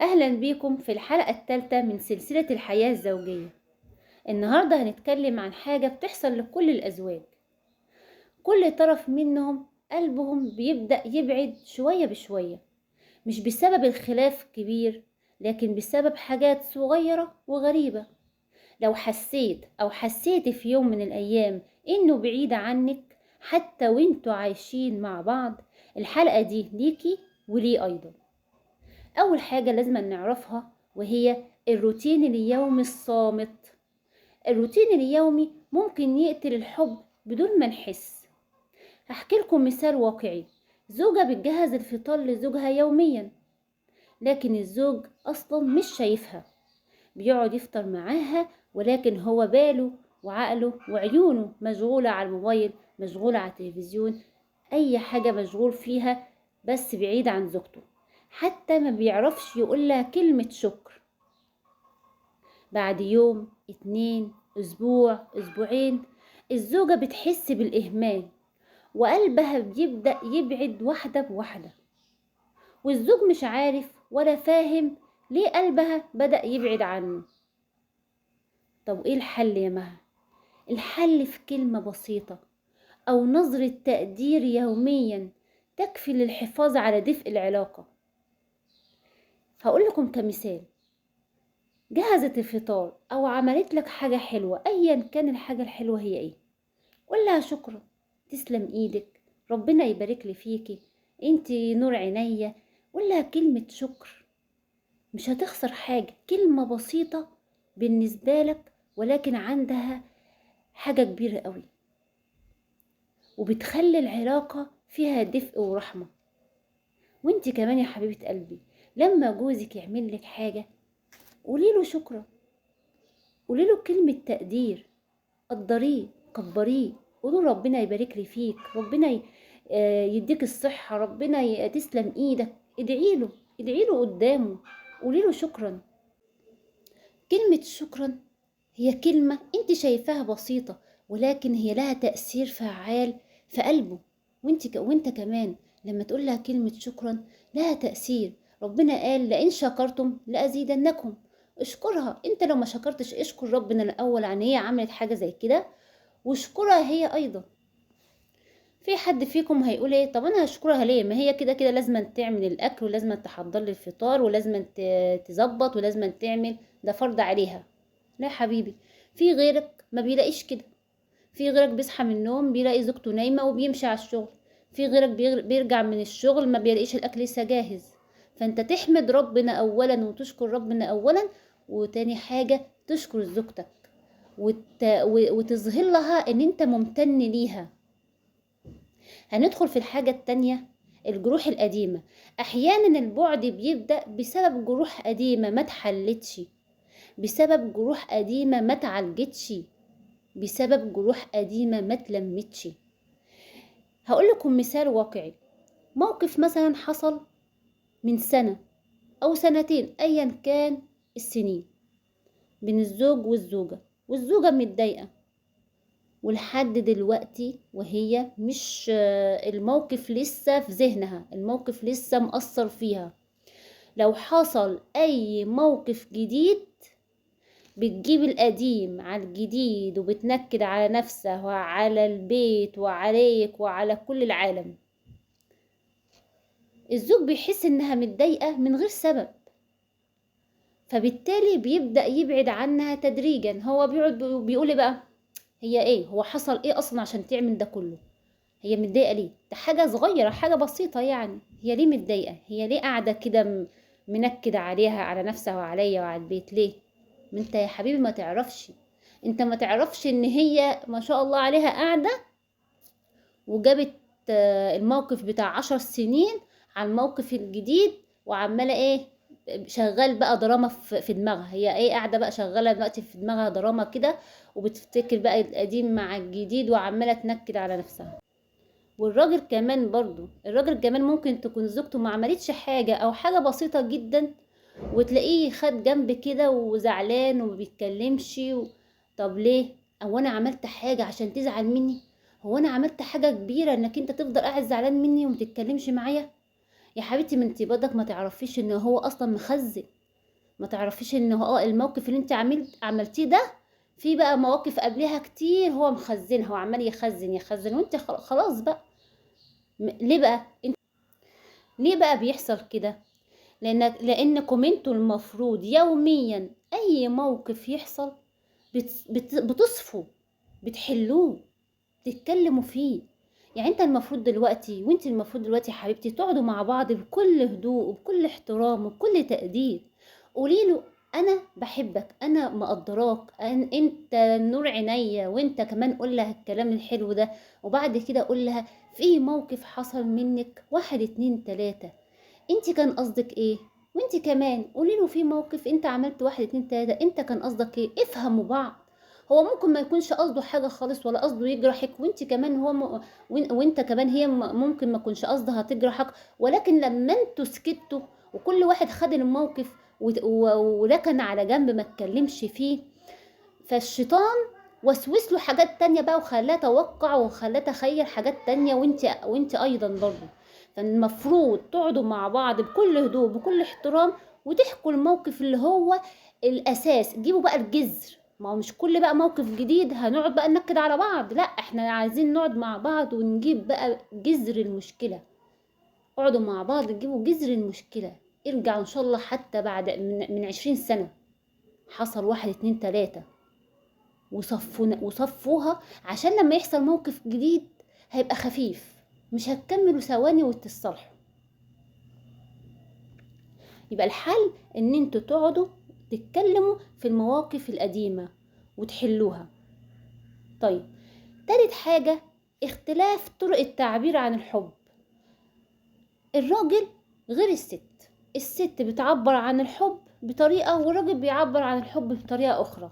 أهلا بيكم في الحلقة الثالثة من سلسلة الحياة الزوجية. النهاردة هنتكلم عن حاجة بتحصل لكل الأزواج. كل طرف منهم قلبهم بيبدأ يبعد شوية بشوية، مش بسبب الخلاف كبير، لكن بسبب حاجات صغيرة وغريبة. لو حسيت أو حسيت في يوم من الأيام إنه بعيد عنك حتى وإنتوا عايشين مع بعض، الحلقة دي ليكي وليه أيضا. أول حاجة لازم نعرفها وهي الروتين اليومي الصامت. الروتين اليومي ممكن يقتل الحب بدون ما نحس. هحكي لكم مثال واقعي. زوجة بتجهز الفطار لزوجها يوميا، لكن الزوج أصلا مش شايفها. بيقعد يفطر معاها، ولكن هو باله وعقله وعيونه مشغولة على الموبايل، مشغولة على التلفزيون، أي حاجة مشغول فيها، بس بعيد عن زوجته. حتى ما بيعرفش يقولها كلمة شكر. بعد يوم، اتنين، اسبوع، اسبوعين، الزوجة بتحس بالإهمال وقلبها بيبدأ يبعد واحدة بواحدة، والزوج مش عارف ولا فاهم ليه قلبها بدأ يبعد عنه. طب ايه الحل يا مها؟ الحل في كلمة بسيطة أو نظرة تقدير يوميا تكفي للحفاظ على دفء العلاقة. هقول لكم كمثال. جهزت الفطار أو عملت لك حاجة حلوة، أيا كان الحاجة الحلوة هي ايه، قول لها شكرا، تسلم ايدك، ربنا يبارك لي فيكي، انتي نور عينيا. قول لها كلمة شكر، مش هتخسر حاجة، كلمة بسيطة بالنسبة لك ولكن عندها حاجة كبيرة قوي، وبتخلي العلاقة فيها دفء ورحمة. وانتي كمان يا حبيبة قلبي، لما جوزك يعمل لك حاجة قولي له شكرا، قولي له كلمة تقدير، قدريه، كبريه، قولوا ربنا يبارك لي فيك، ربنا يديك الصحة، ربنا تسلم ايدك. ادعي له، ادعي له قدامه، قولي له شكرا. كلمة شكرا هي كلمة انت شايفاها بسيطة، ولكن هي لها تأثير فعال في قلبه. وانت كمان لما تقول لها كلمة شكرا لها تأثير. ربنا قال لئن شكرتم لأزيدنكم. اشكرها، انت لو ما شكرتش اشكر ربنا الأول عن هي عملت حاجة زي كده، واشكرها هي ايضا. في حد فيكم هيقول ايه؟ طب انا هشكرها ليه؟ ما هي كده كده لازم تعمل الاكل، ولازم تحضر لي الفطار، ولازم تظبط، ولازم تعمل، ده فرض عليها. لا يا حبيبي، في غيرك ما بيلاقيش كده. في غيرك بيصحى من النوم بيلاقي زوجته نايمة وبيمشي على الشغل. في غيرك بيرجع من الشغل ما بيلاقيش الاكل لسه جاهز. فانت تحمد ربنا اولا وتشكر ربنا اولا، وتاني حاجة تشكر زوجتك وتظهر لها ان انت ممتن ليها. هندخل في الحاجة التانية، الجروح القديمة. أحيانا البعد بيبدأ بسبب جروح قديمة ما اتحلتش، بسبب جروح قديمة ما اتعالجتش، بسبب جروح قديمة ما اتلمتش. هقول لكم مثال واقعي. موقف مثلا حصل من سنة أو سنتين، أيا كان السنين، بين الزوج والزوجة، والزوجة متضايقة ولحد دلوقتي وهي مش الموقف لسه في ذهنها، الموقف لسه مأثر فيها. لو حصل اي موقف جديد بتجيب القديم على الجديد، وبتنكد على نفسها وعلى البيت وعليك وعلى كل العالم. الزوج بيحس انها متضايقة من غير سبب، فبالتالي بيبدأ يبعد عنها تدريجا. هو بيقعد بيقول بقى هي ايه، هو حصل ايه اصلا عشان تعمل ده كله؟ هي متضايقه ليه؟ ده حاجه صغيره، حاجه بسيطه يعني. هي ليه متضايقه؟ هي ليه قاعده كده منكده عليها، على نفسها وعليا وعلى البيت ليه؟ ما انت يا حبيبي ما تعرفش، انت ما تعرفش ان هي ما شاء الله عليها قاعده وجابت الموقف بتاع 10 سنين على الموقف الجديد، وعماله ايه، شغال بقى دراما في دماغها. هي ايه، قاعده بقى شغاله دلوقتي في دماغها دراما كده، وبتفتكر بقى القديم مع الجديد وعماله تنكد على نفسها. والراجل كمان برضو، الراجل كمان ممكن تكون زوجته ما عملتش حاجة او حاجة بسيطة جدا، وتلاقيه خد جنب كده وزعلان وما بيتكلمش طب ليه؟ او انا عملت حاجة عشان تزعل مني؟ هو انا عملت حاجة كبيرة انك انت تفضل قاعد زعلان مني وما تتكلمش معايا؟ يا حبيبتي ما انت برضك ما تعرفيش ان هو اصلا مخزن، ما تعرفيش ان هو الموقف اللي انت عملتيه ده في بقى مواقف قبلها كتير هو مخزنها، هو عمال يخزن يخزن، وانت خلاص بقى. ليه بقى ليه بقى بيحصل كده؟ لانكم انتوا المفروض يوميا اي موقف يحصل بتصفوا، بتحلوه، تتكلموا فيه. يعني انت المفروض دلوقتي وانت المفروض دلوقتي يا حبيبتي تقعدوا مع بعض بكل هدوء وبكل احترام وبكل تقدير. قولي له انا بحبك، انا مقدراك، انت نور عينيا، وانت كمان قول لها الكلام الحلو ده. وبعد كده قول لها في موقف حصل منك 1 2 3، انت كان قصدك ايه؟ وانت كمان قولي له في موقف انت عملت 1 2 3، انت كان قصدك ايه؟ افهموا بعض. هو ممكن ما يكونش قصده حاجة خالص ولا قصده يجرحك، وانت كمان وانت كمان هي ممكن ما يكونش قصدها تجرحك، ولكن لما انتوا سكتوا وكل واحد خد الموقف وركن على جنب ما اتكلمش فيه، فالشيطان وسوس له حاجات تانية بقى وخلاه توقع وخلاه تخيل حاجات تانية، وانت ايضا برضه. فالمفروض تقعدوا مع بعض بكل هدوء بكل احترام وتحكوا الموقف اللي هو الاساس، جيبوا بقى الجذر. ما هو مش كل بقى موقف جديد هنقعد بقى ننكد على بعض، لا احنا عايزين نقعد مع بعض ونجيب بقى جذر المشكلة. اقعدوا مع بعض تجيبوا جذر المشكلة. ارجعوا ان شاء الله حتى بعد من 20 سنة حصل 1 2 3، وصفوها عشان لما يحصل موقف جديد هيبقى خفيف، مش هتكملوا ثواني وتتصالحوا. يبقى الحل ان انتوا تقعدوا تتكلموا في المواقف القديمة وتحلوها. طيب، تالت حاجة اختلاف طرق التعبير عن الحب. الراجل غير الست، الست بتعبر عن الحب بطريقة والراجل بيعبر عن الحب بطريقة أخرى.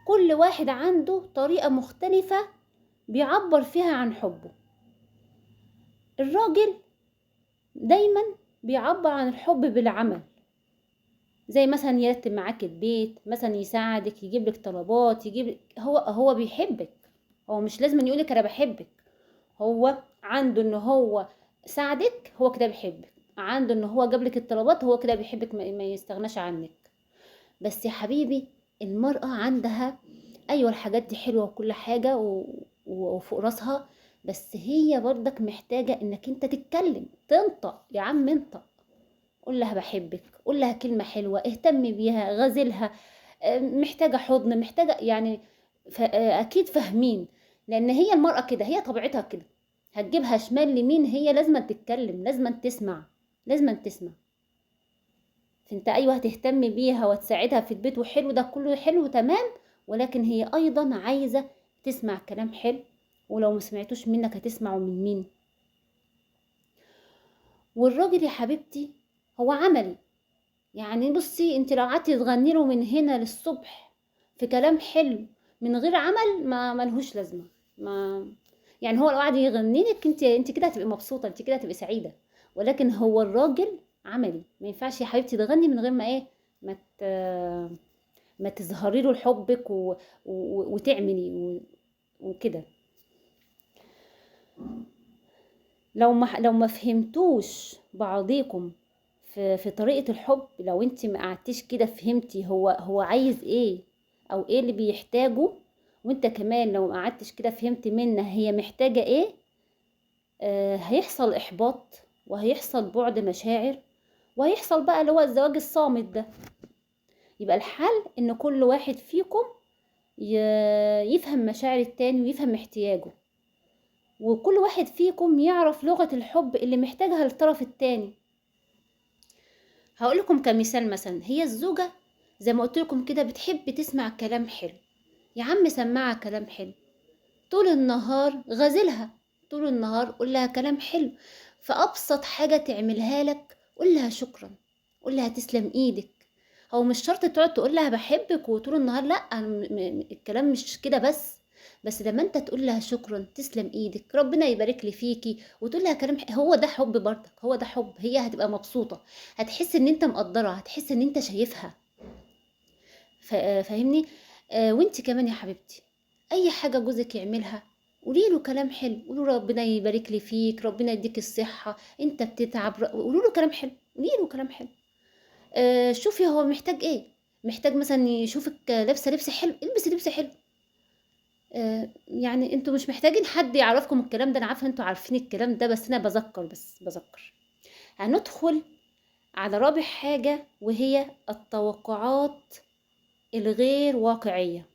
كل واحد عنده طريقة مختلفة بيعبر فيها عن حبه. الراجل دايما بيعبر عن الحب بالعمل، زي مثلا يرتب معاك البيت، مثلا يساعدك، يجيب لك طلبات، هو بيحبك. هو مش لازم يقولك انا بحبك، هو عنده ان هو ساعدك، هو كده بيحبك. عنده ان هو جاب لك الطلبات، هو كده بيحبك، ما يستغناش عنك. بس يا حبيبي، المرأة عندها ايوه الحاجات دي حلوة وكل حاجة وفوق راسها، بس هي برضك محتاجة انك انت تتكلم، تنطق يا عم، انطق. قول لها بحبك، قول لها كلمة حلوة، اهتم بيها، غازلها. محتاجة حضن، محتاجة يعني أكيد فاهمين. لأن هي المرأة كده، هي طبيعتها كده، هتجيبها شمال لمين، هي لازم تتكلم، لازم تسمع، لازم تسمع. فانت أيوة هتهتم بيها وتساعدها في البيت، وحلو ده كله حلو تمام، ولكن هي أيضا عايزة تسمع كلام حلو، ولو ما سمعتوش منك هتسمعه من مين؟ والراجل يا حبيبتي هو عملي. يعني بصي، انت لو قعدتي تغني له من هنا للصبح في كلام حلو من غير عمل، ما ملهوش لازمه. ما يعني هو لو قعد يغني لك، انت كده هتبقي مبسوطه، انت كده هتبقي سعيده. ولكن هو الراجل عملي، ما ينفعش يا حبيبتي تغني من غير ما ايه، ما ت... ما تظهري له حبك وتعملي وكده. لو ما فهمتوش بعضيكم في طريقة الحب، لو انت ما قعدتيش كده فهمتي هو عايز ايه او ايه اللي بيحتاجه، وانت كمان لو ما قعدتش كده فهمتي منها هي محتاجة ايه، هيحصل احباط، وهيحصل بعد مشاعر، وهيحصل بقى اللي هو الزواج الصامت ده. يبقى الحل ان كل واحد فيكم يفهم مشاعر التاني ويفهم احتياجه، وكل واحد فيكم يعرف لغة الحب اللي محتاجها للطرف التاني. هقول لكم كمثال، مثلا هي الزوجة زي ما قلت لكم كده بتحب تسمع كلام حلو، يا عم سمعها كلام حلو طول النهار، غازلها طول النهار، قول لها كلام حلو. فأبسط حاجة تعملها لك قول لها شكرا، قول لها تسلم ايدك. هو مش شرط تقعد تقول لها بحبك وطول النهار، لا، الكلام مش كده بس لما انت تقول لها شكرا، تسلم ايدك، ربنا يبارك لي فيكي، وتقول لها كلام هو ده حب برضك، هو ده حب. هي هتبقى مبسوطة، هتحس ان انت مقدرة، هتحس ان انت شايفها. فاهمني؟ وانت كمان يا حبيبتي، اي حاجة جوزك يعملها قولي له كلام حلو، قولوا ربنا يبارك لي فيك، ربنا يديك الصحة، انت بتتعب، قولوا له كلام حلو، قولي له كلام حلو. شوفي هو محتاج ايه، محتاج مثلا يشوفك لابسة لبس حلو، البسي لبس حلو. يعني انتوا مش محتاجين حد يعرفكم الكلام ده، انا عارفه ان انتوا عارفين الكلام ده، بس انا بذكر. هندخل على رابع حاجة، وهي التوقعات الغير واقعية.